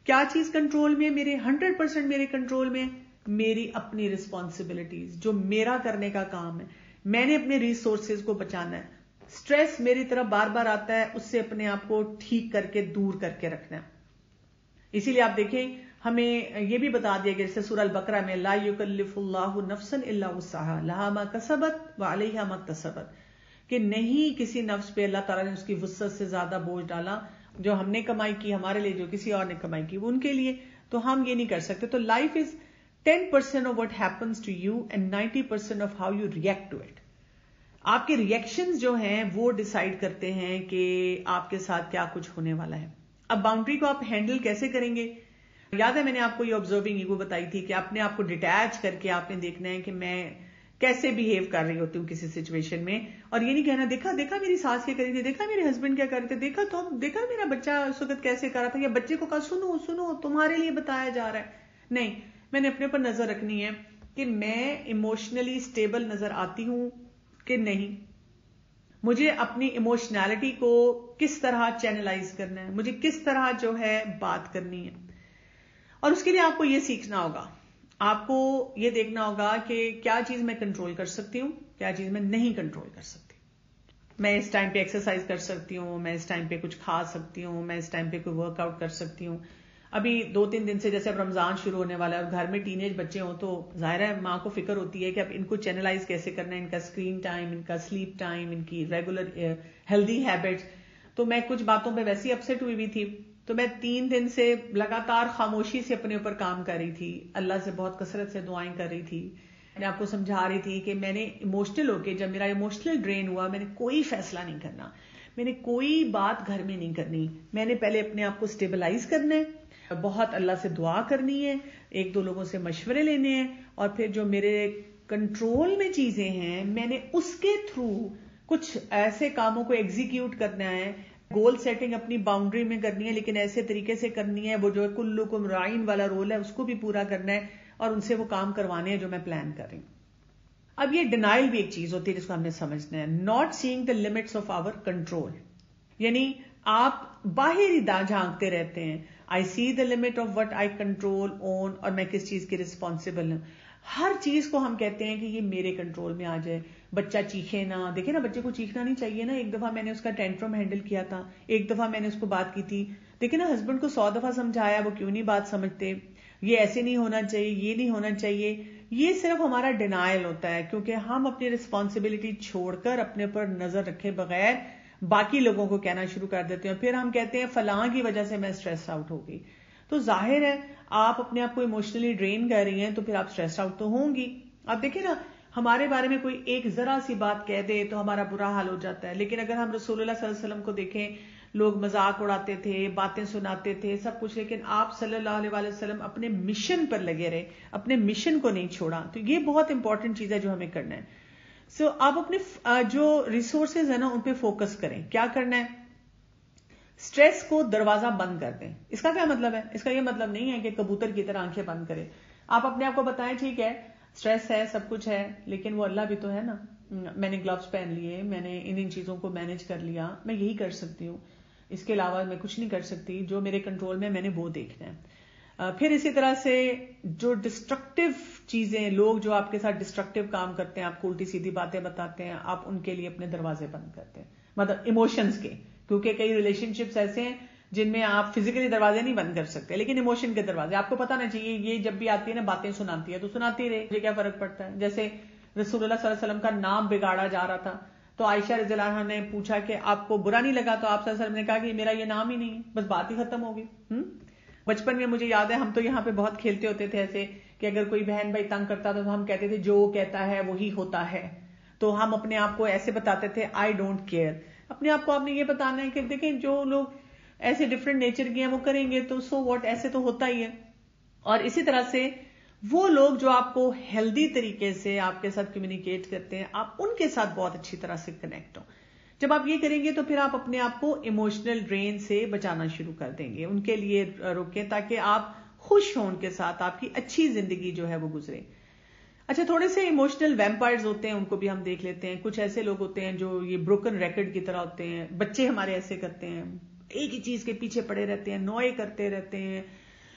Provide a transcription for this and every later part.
کیا چیز کنٹرول میں میرے 100% میرے کنٹرول میں؟ میری اپنی رسپانسبلٹیز، جو میرا کرنے کا کام ہے. میں نے اپنے ریسورسز کو بچانا ہے. سٹریس میری طرف بار بار آتا ہے، اس سے اپنے آپ کو ٹھیک کر کے دور کر کے رکھنا ہے. اسی لیے آپ دیکھیں ہمیں یہ بھی بتا دیا گیا جیسے سورہ البقرہ میں لا یکلف اللہ نفسا الا وسعها لها ما کسبت وعلیہا ما اکتسبت، کہ نہیں کسی نفس پہ اللہ تعالیٰ نے اس کی وسعت سے زیادہ بوجھ ڈالا. جو ہم نے کمائی کی ہمارے لیے، جو کسی اور نے کمائی کی وہ ان کے لیے، تو ہم یہ نہیں کر سکتے. تو life is 10% of what happens to you and 90% of how you react to it. آپ کے ریئیکشنز جو ہیں وہ ڈیسائیڈ کرتے ہیں کہ آپ کے ساتھ کیا کچھ ہونے والا ہے. اب باؤنڈری کو آپ ہینڈل کیسے کریں گے؟ یاد ہے میں نے آپ کو یہ آبزرونگ ایگو بتائی تھی کہ اپنے آپ کو ڈیٹیچ کر کے آپ نے دیکھنا ہے کہ میں کیسے بہیو کر رہی ہوتی ہوں کسی سچویشن میں، اور یہ نہیں کہنا دیکھا میری ساس کیا کری تھی، دیکھا میرے ہسبینڈ کیا کر رہے تھے، دیکھا میرا بچہ اس وقت کیسے کر رہا تھا، یا بچے کو کہا سنو تمہارے لیے بتایا جا رہا ہے. نہیں، میں نے اپنے اوپر نظر رکھنی ہے کہ میں ایموشنلی اسٹیبل نظر آتی ہوں کہ نہیں. مجھے اپنی ایموشنالٹی کو کس طرح چینلائز کرنا ہے، مجھے کس طرح جو ہے بات کرنی ہے. اور اس کے لیے آپ کو یہ سیکھنا ہوگا، آپ کو یہ دیکھنا ہوگا کہ کیا چیز میں کنٹرول کر سکتی ہوں، کیا چیز میں نہیں کنٹرول کر سکتی. میں اس ٹائم پہ ایکسرسائز کر سکتی ہوں، میں اس ٹائم پہ کچھ کھا سکتی ہوں، میں اس ٹائم پہ کوئی ورک آؤٹ کر سکتی ہوں. ابھی 2-3 دن سے جیسے اب رمضان شروع ہونے والا ہے اور گھر میں ٹین ایج بچے ہوں تو ظاہر ہے ماں کو فکر ہوتی ہے کہ اب ان کو چینلائز کیسے کرنا ہے، ان کا اسکرین ٹائم، ان کا سلیپ ٹائم، ان کی ریگولر ہیلدی ہیبٹس. تو میں کچھ باتوں پہ ویسے اپسیٹ ہوئی تھی، تو میں 3 دن سے لگاتار خاموشی سے اپنے اوپر کام کر رہی تھی، اللہ سے بہت کثرت سے دعائیں کر رہی تھی. میں آپ کو سمجھا رہی تھی کہ میں نے ایموشنل ہو کے جب میرا ایموشنل ڈرین ہوا، میں نے کوئی فیصلہ نہیں کرنا، میں نے کوئی بات گھر میں نہیں کرنی، میں نے پہلے اپنے آپ کو اسٹیبلائز کرنا ہے، بہت اللہ سے دعا کرنی ہے، 1-2 لوگوں سے مشورے لینے ہیں، اور پھر جو میرے کنٹرول میں چیزیں ہیں میں نے اس کے تھرو کچھ ایسے کاموں کو ایگزیکیوٹ کرنا ہے. گول سیٹنگ اپنی باؤنڈری میں کرنی ہے، لیکن ایسے طریقے سے کرنی ہے وہ جو کلکم رائن والا رول ہے اس کو بھی پورا کرنا ہے، اور ان سے وہ کام کروانے ہیں جو میں پلان کر رہی ہوں. اب یہ ڈینائل بھی ایک چیز ہوتی ہے جس کو ہم نے سمجھنا ہے. Not seeing the limits of our control, یعنی آپ باہر ہی جھانکتے رہتے ہیں. I see the limit of what I control on, اور میں کس چیز کی رسپانسبل ہوں. ہر چیز کو ہم کہتے ہیں کہ یہ میرے کنٹرول میں آ جائے. بچہ چیخے نا، دیکھیں نا بچے کو چیخنا نہیں چاہیے نا. ایک دفعہ میں نے اس کا ٹینٹرم ہینڈل کیا تھا، ایک دفعہ میں نے اس کو بات کی تھی، دیکھیں نا ہسبینڈ کو 100 دفعہ سمجھایا، وہ کیوں نہیں بات سمجھتے، یہ ایسے نہیں ہونا چاہیے، یہ نہیں ہونا چاہیے. یہ صرف ہمارا ڈینائل ہوتا ہے کیونکہ ہم اپنی رسپانسبلٹی چھوڑ کر اپنے پر نظر رکھے بغیر باقی لوگوں کو کہنا شروع کر دیتے ہیں، پھر ہم کہتے ہیں فلاں کی وجہ سے میں اسٹریس آؤٹ ہو گئی. تو ظاہر ہے آپ اپنے آپ کو ایموشنلی ڈرین کر رہی ہیں تو پھر آپ اسٹریس آؤٹ تو ہوں گی. آپ دیکھیں نا ہمارے بارے میں کوئی ایک ذرا سی بات کہہ دے تو ہمارا برا حال ہو جاتا ہے، لیکن اگر ہم رسول اللہ صلی اللہ علیہ وسلم کو دیکھیں، لوگ مذاق اڑاتے تھے، باتیں سناتے تھے، سب کچھ، لیکن آپ صلی اللہ علیہ وسلم اپنے مشن پر لگے رہے، اپنے مشن کو نہیں چھوڑا. تو یہ بہت امپورٹنٹ چیز ہے جو ہمیں کرنا ہے. سو آپ اپنے جو ریسورسز ہیں نا ان پہ فوکس کریں. کیا کرنا ہے؟ سٹریس کو دروازہ بند کر دیں. اس کا کیا مطلب ہے؟ اس کا یہ مطلب نہیں ہے کہ کبوتر کی طرح آنکھیں بند کرے. آپ اپنے آپ کو بتائیں ٹھیک ہے سٹریس ہے، سب کچھ ہے، لیکن وہ اللہ بھی تو ہے نا. میں نے گلوز پہن لیے، میں نے ان چیزوں کو مینج کر لیا، میں یہی کر سکتی ہوں، اس کے علاوہ میں کچھ نہیں کر سکتی. جو میرے کنٹرول میں نے وہ دیکھنا ہے. پھر اسی طرح سے جو ڈسٹرکٹیو چیزیں، لوگ جو آپ کے ساتھ ڈسٹرکٹیو کام کرتے ہیں، آپ کو الٹی سیدھی باتیں بتاتے ہیں، آپ ان کے لیے اپنے دروازے بند کرتے ہیں. مطلب ایموشنز کے، کیونکہ کئی ریلیشن شپس ایسے ہیں جن میں آپ فزیکلی دروازے نہیں بند کر سکتے، لیکن ایموشن کے دروازے آپ کو پتا نہ چاہیے. یہ جب بھی آتی ہے نا باتیں سناتی ہے تو سناتی رہے، مجھے کیا فرق پڑتا ہے. جیسے رسول اللہ صلی اللہ علیہ وسلم کا نام بگاڑا جا رہا تھا تو عائشہ رضی اللہ عنہا نے پوچھا کہ آپ کو برا نہیں لگا، تو آپ صلی اللہ علیہ وسلم نے کہا کہ میرا یہ نام ہی نہیں ہے، بس بات ہی ختم ہوگی. بچپن میں مجھے یاد ہے ہم تو یہاں پہ بہت کھیلتے ہوتے تھے ایسے کہ اگر کوئی بہن بھائی تنگ کرتا تو ہم کہتے تھے جو کہتا ہے وہی ہوتا ہے. تو ہم اپنے آپ کو ایسے بتاتے تھے آئی ڈونٹ کیئر. اپنے آپ کو آپ نے یہ بتانا ہے کہ دیکھیں جو لوگ ایسے ڈفرینٹ نیچر کے ہیں وہ کریں گے تو سو واٹ، ایسے تو ہوتا ہی ہے. اور اسی طرح سے وہ لوگ جو آپ کو ہیلدی طریقے سے آپ کے ساتھ کمیونیکیٹ کرتے ہیں، آپ ان کے ساتھ بہت اچھی طرح سے کنیکٹ ہو. جب آپ یہ کریں گے تو پھر آپ اپنے آپ کو ایموشنل ڈرین سے بچانا شروع کر دیں گے. ان کے لیے روکیں تاکہ آپ خوش ہوں، ان کے ساتھ آپ کی اچھی زندگی جو ہے وہ گزرے. اچھا، تھوڑے سے ایموشنل ویمپائرز ہوتے ہیں، ان کو بھی ہم دیکھ لیتے ہیں. کچھ ایسے لوگ ہوتے ہیں جو یہ بروکن ریکارڈ کی طرح ہوتے ہیں. بچے ہمارے ایسے کرتے ہیں، ایک ہی چیز کے پیچھے پڑے رہتے ہیں، نوئے کرتے رہتے ہیں،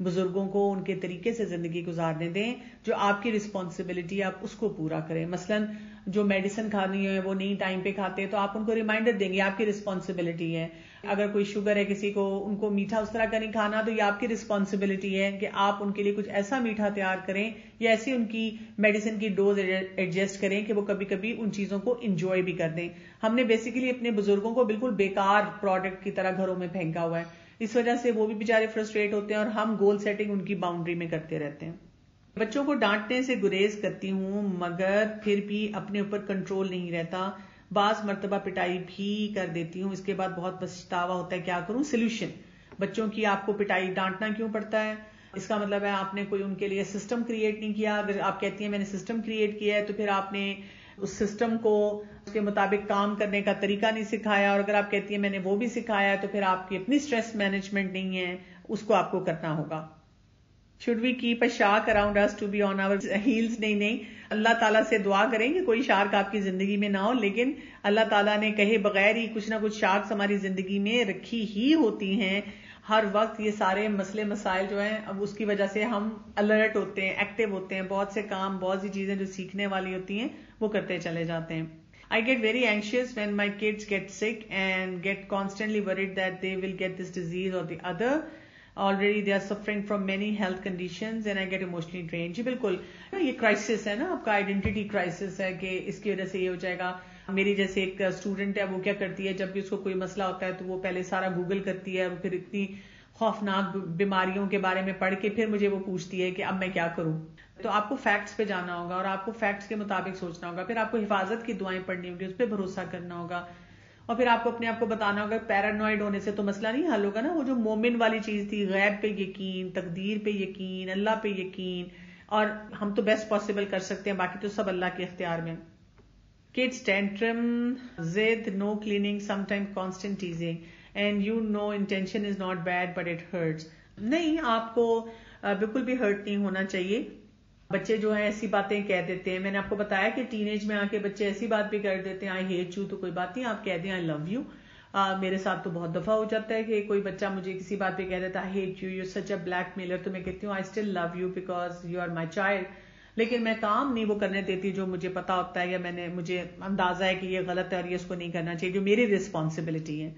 بزرگوں کو ان کے طریقے سے زندگی گزارنے دیں, جو آپ کی رسپانسبلٹی آپ اس کو پورا کریں. مثلاً جو میڈیسن کھانی ہے وہ نہیں ٹائم پہ کھاتے تو آپ ان کو ریمائنڈر دیں گے, آپ کی رسپانسبلٹی ہے. اگر کوئی شوگر ہے کسی کو, ان کو میٹھا اس طرح کا نہیں کھانا, تو یہ آپ کی رسپانسبلٹی ہے کہ آپ ان کے لیے کچھ ایسا میٹھا تیار کریں یا ایسی ان کی میڈیسن کی ڈوز ایڈجسٹ کریں کہ وہ کبھی کبھی ان چیزوں کو انجوائے بھی کر دیں. ہم نے بیسیکلی اپنے بزرگوں کو بالکل بیکار پروڈکٹ کی طرح گھروں میں پھینکا ہوا ہے, اس وجہ سے وہ بھی بیچارے فرسٹریٹ ہوتے ہیں اور ہم گول سیٹنگ ان کی باؤنڈری میں کرتے رہتے ہیں. بچوں کو ڈانٹنے سے گریز کرتی ہوں مگر پھر بھی اپنے اوپر کنٹرول نہیں رہتا, بعض مرتبہ پٹائی بھی کر دیتی ہوں, اس کے بعد بہت پچھتاوا ہوتا ہے, کیا کروں؟ سولوشن: بچوں کی آپ کو پٹائی ڈانٹنا کیوں پڑتا ہے؟ اس کا مطلب ہے آپ نے کوئی ان کے لیے سسٹم کریٹ نہیں کیا. اگر آپ کہتی ہیں میں نے سسٹم کریٹ کیا ہے تو پھر آپ نے اس سسٹم کو اس کے مطابق کام کرنے کا طریقہ نہیں سکھایا, اور اگر آپ کہتی ہیں میں نے وہ بھی سکھایا ہے تو پھر آپ کی اپنی سٹریس مینجمنٹ نہیں ہے, اس کو آپ کو کرنا ہوگا. Should we keep a shark around us to be on our heels? نہیں, اللہ تعالیٰ سے دعا کریں کہ کوئی شارک آپ کی زندگی میں نہ ہو, لیکن اللہ تعالیٰ نے کہے بغیر ہی کچھ نہ کچھ شارکس ہماری زندگی میں رکھی ہی ہوتی ہیں. ہر وقت یہ سارے مسئلے مسائل جو ہیں, اب اس کی وجہ سے ہم الرٹ ہوتے ہیں, ایکٹیو ہوتے ہیں, بہت سے کام, بہت سی چیزیں جو سیکھنے والی ہوتی ہیں وہ کرتے چلے جاتے ہیں. I get very anxious when my kids get sick and get constantly worried that they will get this disease or the other. Already they are suffering from many health conditions and I get emotionally drained. جی بالکل, یہ crisis ہے نا, آپ کا identity crisis ہے کہ اس کی وجہ سے یہ ہو جائے گا. میری جیسے ایک اسٹوڈنٹ ہے, وہ کیا کرتی ہے جب بھی اس کو کوئی مسئلہ ہوتا ہے تو وہ پہلے سارا گوگل کرتی ہے, پھر اتنی خوفناک بیماریوں کے بارے میں پڑھ کے پھر مجھے وہ پوچھتی ہے کہ اب میں کیا کروں. تو آپ کو فیکٹس پہ جانا ہوگا اور آپ کو فیکٹس کے مطابق سوچنا ہوگا, پھر آپ کو حفاظت کی دعائیں پڑھنی ہوگی, اس پہ بھروسہ کرنا ہوگا, اور پھر آپ کو اپنے آپ کو بتانا ہوگا پیرانوائڈ ہونے سے تو مسئلہ نہیں حل ہوگا نا. وہ جو مومن والی چیز تھی, غیب پہ یقین, تقدیر پہ یقین, اللہ پہ یقین, اور ہم تو بیسٹ پاسبل کر سکتے ہیں, باقی تو سب اللہ کے اختیار میں. Kids tantrum, زد, no cleaning, sometimes constant teasing, and you know intention is not bad but it hurts. نہیں, آپ کو بالکل بھی ہرٹ نہیں ہونا چاہیے. بچے جو ہیں ایسی باتیں کہہ دیتے ہیں, میں نے آپ کو بتایا کہ ٹین ایج میں آ کے بچے ایسی بات بھی کر دیتے ہیں, آئی ہیٹ یو, تو کوئی بات نہیں, آپ کہہ دیں آئی لو یو. میرے ساتھ تو بہت دفعہ ہو جاتا ہے کہ کوئی بچہ مجھے کسی بات پہ کہہ دیتا ہے I hate you, you such a blackmailer, تو میں کہتی ہوں I still love you because you are my child. لیکن میں کام نہیں وہ کرنے دیتی جو مجھے پتا ہوتا ہے یا مجھے اندازہ ہے کہ یہ غلط ہے اور یہ اس کو نہیں کرنا چاہیے, جو میری رسپانسبلٹی ہے.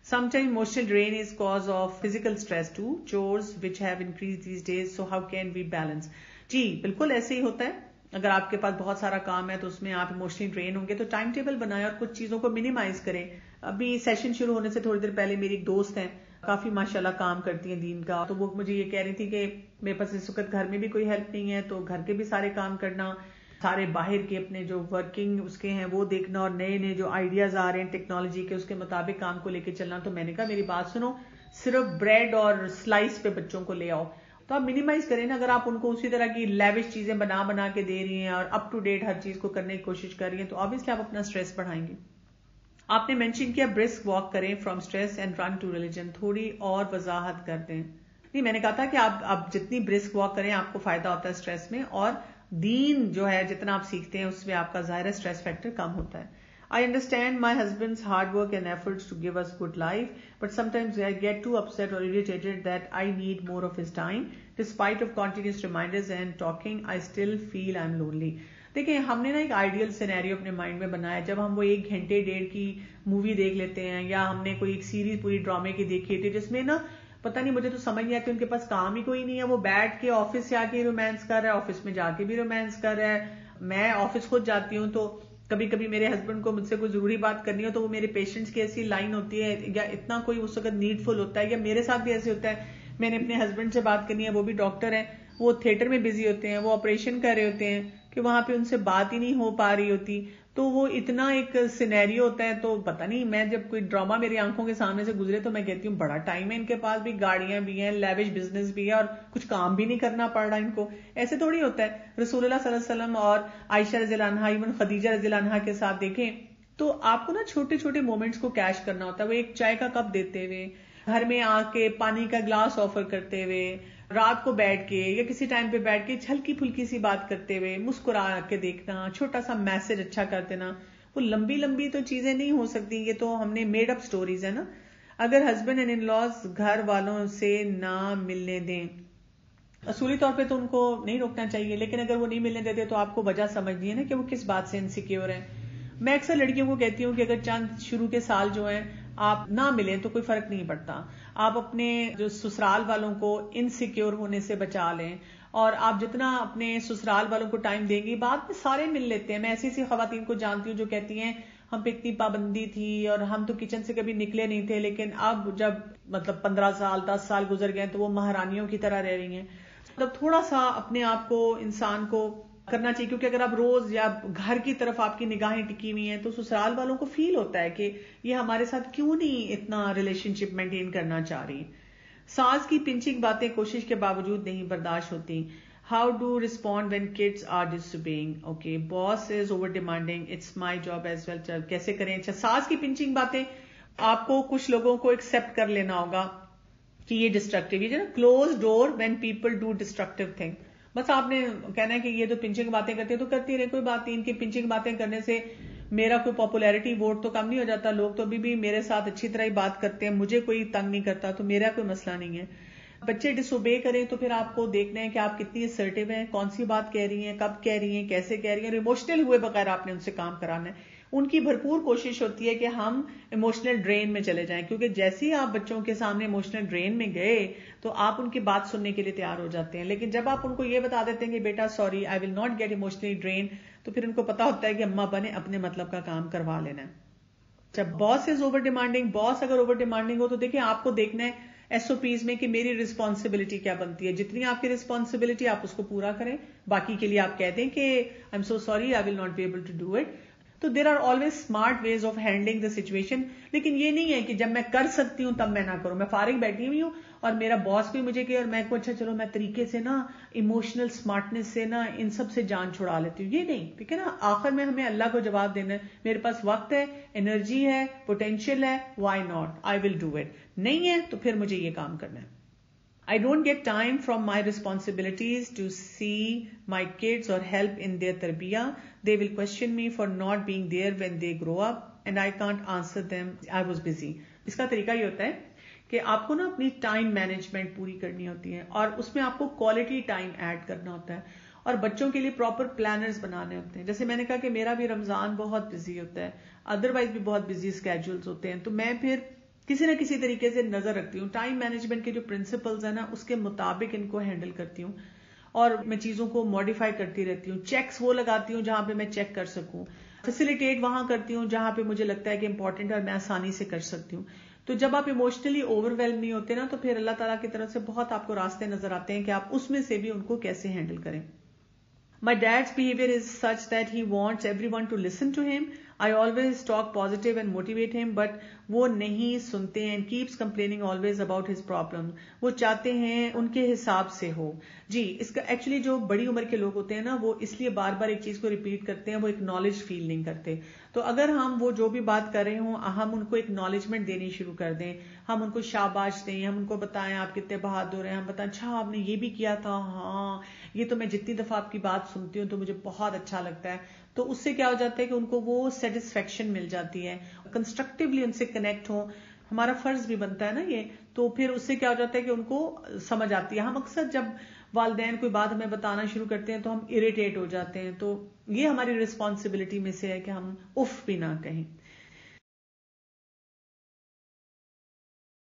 Sometimes emotional drain is cause of physical stress too, chores which have increased these days, so how can we balance? جی بالکل ایسے ہی ہوتا ہے. اگر آپ کے پاس بہت سارا کام ہے تو اس میں آپ ایموشنلی ڈرین ہوں گے, تو ٹائم ٹیبل بنائیں اور کچھ چیزوں کو منیمائز کریں. ابھی سیشن شروع ہونے سے تھوڑی دیر پہلے میری ایک دوست ہیں, کافی ماشاءاللہ کام کرتی ہیں دین کا, تو وہ مجھے یہ کہہ رہی تھی کہ میرے پاس اس وقت گھر میں بھی کوئی ہیلپ نہیں ہے, تو گھر کے بھی سارے کام کرنا, سارے باہر کے اپنے جو ورکنگ اس کے ہیں وہ دیکھنا, اور نئے نئے جو آئیڈیاز آ رہے ہیں ٹیکنالوجی کے, اس کے مطابق کام کو لے کے چلنا. تو میں نے کہا میری بات سنو, صرف بریڈ اور سلائس پہ بچوں کو لے آؤ, تو آپ منیمائز کریں نا. اگر آپ ان کو اسی طرح کی لیوش چیزیں بنا کے دے رہی ہیں اور اپ ٹو ڈیٹ ہر چیز کو کرنے کی کوشش کر رہی ہیں, تو obviously آپ اپنا اسٹریس بڑھائیں گے. آپ نے مینشن کیا برسک واک کریں from stress and run to religion, تھوڑی اور وضاحت کر دیں. نہیں, میں نے کہا تھا کہ آپ جتنی برسک واک کریں آپ کو فائدہ ہوتا ہے اسٹریس میں, اور دین جو ہے جتنا آپ سیکھتے ہیں اس میں آپ کا ظاہر اسٹریس فیکٹر کم ہوتا ہے. I understand my husband's hard work and efforts to give us good life, but sometimes I get too upset or irritated that I need more of his time. Despite of continuous reminders and talking, I still feel I'm lonely. دیکھیں, ہم نے نا ایک ideal scenario اپنے mind میں بنایا, جب ہم وہ 1 گھنٹے 1.5 کی مووی دیکھ لیتے ہیں, یا ہم نے کوئی ایک سیریز پوری ڈرامے کی دیکھی ہوتی ہے جس میں نا پتہ نہیں, مجھے تو سمجھ نہیں آتی, ان کے پاس کام ہی کوئی نہیں ہے, وہ بیٹھ کے آفس سے آ کے رومانس کر رہا ہے, آفس میں جا کے بھی رومانس کر رہا ہے. میں آفس خود جاتی ہوں, تو کبھی کبھی میرے ہسبینڈ کو مجھ سے کوئی ضروری بات کرنی ہو تو وہ میرے پیشنٹس کی ایسی لائن ہوتی ہے, یا اتنا کوئی اس وقت نیڈ فل ہوتا ہے, یا میرے ساتھ بھی ایسے ہوتا ہے, میں نے اپنے ہسبینڈ سے بات کرنی ہے, وہ بھی ڈاکٹر ہیں, وہ تھیٹر میں بزی ہوتے ہیں, وہ آپریشن کر رہے ہوتے ہیں, کہ وہاں پہ ان سے بات ہی نہیں ہو پا رہی ہوتی. تو وہ اتنا ایک سینیریو ہوتا ہے, تو پتہ نہیں, میں جب کوئی ڈرامہ میری آنکھوں کے سامنے سے گزرے تو میں کہتی ہوں بڑا ٹائم ہے ان کے پاس, بھی گاڑیاں بھی ہیں, لیوش بزنس بھی ہے, اور کچھ کام بھی نہیں کرنا پڑ رہا ان کو. ایسے تھوڑی ہوتا ہے. رسول اللہ صلی اللہ علیہ وسلم اور عائشہ رضی اللہ عنہا, ایون خدیجہ رضی اللہ عنہا کے ساتھ دیکھیں تو آپ کو نا چھوٹے چھوٹے مومنٹس کو کیش کرنا ہوتا ہے. وہ ایک چائے کا کپ دیتے ہوئے, گھر میں آ کے پانی کا گلاس آفر کرتے ہوئے, رات کو بیٹھ کے یا کسی ٹائم پہ بیٹھ کے ہلکی پھلکی سی بات کرتے ہوئے, مسکرا کے دیکھنا, چھوٹا سا میسج اچھا کر دینا. وہ لمبی لمبی تو چیزیں نہیں ہو سکتی, یہ تو ہم نے میڈ اپ سٹوریز ہے نا. اگر ہسبینڈ اینڈ ان لاز گھر والوں سے نہ ملنے دیں اصولی طور پہ تو ان کو نہیں روکنا چاہیے، لیکن اگر وہ نہیں ملنے دیتے تو آپ کو وجہ سمجھنی ہے نا کہ وہ کس بات سے انسیکیور ہیں. میں اکثر لڑکیوں کو کہتی ہوں کہ اگر چند شروع کے سال جو ہیں آپ نہ ملیں تو کوئی فرق نہیں پڑتا. آپ اپنے جو سسرال والوں کو انسیکیور ہونے سے بچا لیں، اور آپ جتنا اپنے سسرال والوں کو ٹائم دیں گی بعد میں سارے مل لیتے ہیں. میں ایسی ایسی خواتین کو جانتی ہوں جو کہتی ہیں ہم پہ اتنی پابندی تھی اور ہم تو کچن سے کبھی نکلے نہیں تھے، لیکن اب جب 15 سال 10 سال گزر گئے تو وہ مہارانیوں کی طرح رہ رہی ہیں. مطلب تھوڑا سا اپنے آپ کو انسان کو کرنا چاہیے، کیونکہ اگر آپ روز یا گھر کی طرف آپ کی نگاہیں ٹکی ہوئی ہیں تو سسرال والوں کو فیل ہوتا ہے کہ یہ ہمارے ساتھ کیوں نہیں اتنا ریلیشن شپ مینٹین کرنا چاہ رہی. ساس کی پنچنگ باتیں کوشش کے باوجود نہیں برداشت ہوتی. How do respond when kids are disobeying. Okay, boss is over demanding, it's my job as well. کیسے کریں؟ اچھا، ساس کی پنچنگ باتیں آپ کو کچھ لوگوں کو ایکسپٹ کر لینا ہوگا کہ یہ ڈسٹرکٹیو، یہ نا close door when people do destructive thing. بس آپ نے کہنا ہے کہ یہ تو پنچنگ باتیں کرتے ہیں تو کرتی رہے، کوئی بات نہیں. ان کی پنچنگ باتیں کرنے سے میرا کوئی پاپولیرٹی ووٹ تو کم نہیں ہو جاتا. لوگ تو ابھی بھی میرے ساتھ اچھی طرح ہی بات کرتے ہیں، مجھے کوئی تنگ نہیں کرتا، تو میرا کوئی مسئلہ نہیں ہے. بچے ڈس اوبے کریں تو پھر آپ کو دیکھنا ہے کہ آپ کتنی اسرٹیو ہیں، کون سی بات کہہ رہی ہیں، کب کہہ رہی ہیں، کیسے کہہ رہی ہیں، اور ایموشنل ہوئے بغیر آپ نے ان سے کام کرانا ہے. ان کی بھرپور کوشش ہوتی ہے کہ ہم ایموشنل ڈرین میں چلے جائیں، کیونکہ جیسے ہی آپ بچوں کے سامنے ایموشنل ڈرین میں گئے تو آپ ان کی بات سننے کے لیے تیار ہو جاتے ہیں. لیکن جب آپ ان کو یہ بتا دیتے ہیں کہ بیٹا sorry I will not get emotionally drain, تو پھر ان کو پتا ہوتا ہے کہ اماں بنے اپنے مطلب کا کام کروا لینا ہے. جب باس از اوور ڈیمانڈنگ، باس اگر اوور ڈیمانڈنگ ہو تو دیکھیں آپ کو دیکھنا ہے ایس او پیز میں کہ میری رسپانسبلٹی کیا بنتی ہے. جتنی آپ کی رسپانسبلٹی آپ اس کو پورا کریں، باقی کے لیے آپ کہہ دیں کہ I am so sorry I will not be able to do it. تو there are always smart ways of handling the situation. لیکن یہ نہیں ہے کہ جب میں کر سکتی ہوں تب میں نہ کروں. میں فارغ بیٹھی ہوئی ہوں اور میرا باس بھی مجھے کہ اور میں کو اچھا چلو میں طریقے سے نا ایموشنل اسمارٹنس سے نا ان سب سے جان چھڑا لیتی ہوں. یہ نہیں، ٹھیک ہے نا. آخر میں ہمیں اللہ کو جواب دینا ہے. میرے پاس وقت ہے، انرجی ہے، پوٹینشیل ہے، why not, I will do it. نہیں ہے تو پھر مجھے یہ کام کرنا ہے. I don't get time from my responsibilities to see my kids or help in their tarbiyah. They will question me for not being there when they grow up and I can't answer them. I was busy. اس کا طریقہ یہ ہوتا ہے کہ آپ کو نا اپنی ٹائم مینجمنٹ پوری کرنی ہوتی ہے اور اس میں آپ کو کوالٹی ٹائم ایڈ کرنا ہوتا ہے اور بچوں کے لیے پراپر پلانرز بنانے ہوتے ہیں. جیسے میں نے کہا کہ میرا بھی رمضان بہت بزی ہوتا ہے، ادروائز بھی بہت بزی اسکیجولز ہوتے ہیں، تو میں پھر کسی نہ کسی طریقے سے نظر رکھتی ہوں. ٹائم مینجمنٹ کے جو پرنسپلز ہیں نا اس کے مطابق ان کو ہینڈل کرتی ہوں اور میں چیزوں کو ماڈیفائی کرتی رہتی ہوں. چیکس وہ لگاتی ہوں جہاں پہ میں چیک کر سکوں، فیسیلیٹیٹ وہاں کرتی ہوں جہاں پہ مجھے لگتا ہے کہ امپورٹنٹ ہے اور میں آسانی سے کر سکتی ہوں. تو جب آپ ایموشنلی اوور ویلم نہیں ہوتے نا تو پھر اللہ تعالیٰ کی طرف سے بہت آپ کو راستے نظر آتے ہیں کہ آپ اس میں سے بھی ان کو کیسے ہینڈل کریں. My dad's behavior is such that he wants everyone to listen to him. I always talk positive and motivate him, but وہ نہیں سنتے ہیں. Keeps complaining always about his problems. وہ چاہتے ہیں ان کے حساب سے ہو. جی، اس کا ایکچولی جو بڑی عمر کے لوگ ہوتے ہیں نا وہ اس لیے بار بار ایک چیز کو ریپیٹ کرتے ہیں، وہ اکنالج فیل نہیں کرتے. تو اگر ہم وہ جو بھی بات کر رہے ہوں ہم ان کو اکنالجمنٹ دینی شروع کر دیں، ہم ان کو شاباش دیں، ہم ان کو بتائیں آپ کتنے بہادر ہیں، ہم بتائیں اچھا آپ نے یہ بھی کیا تھا، ہاں یہ تو میں جتنی دفعہ آپ کی بات سنتی ہوں تو مجھے بہت اچھا لگتا ہے. تو اس سے کیا ہو جاتا ہے کہ ان کو وہ سیٹسفیکشن مل جاتی ہے. کنسٹرکٹیولی ان سے کنیکٹ ہوں، ہمارا فرض بھی بنتا ہے نا یہ. تو پھر اس سے کیا ہو جاتا ہے کہ ان کو سمجھ آتی ہے. ہم اکثر جب والدین کوئی بات ہمیں بتانا شروع کرتے ہیں تو ہم اریٹیٹ ہو جاتے ہیں. تو یہ ہماری رسپانسبلٹی میں سے ہے کہ ہم اف بھی نہ کہیں.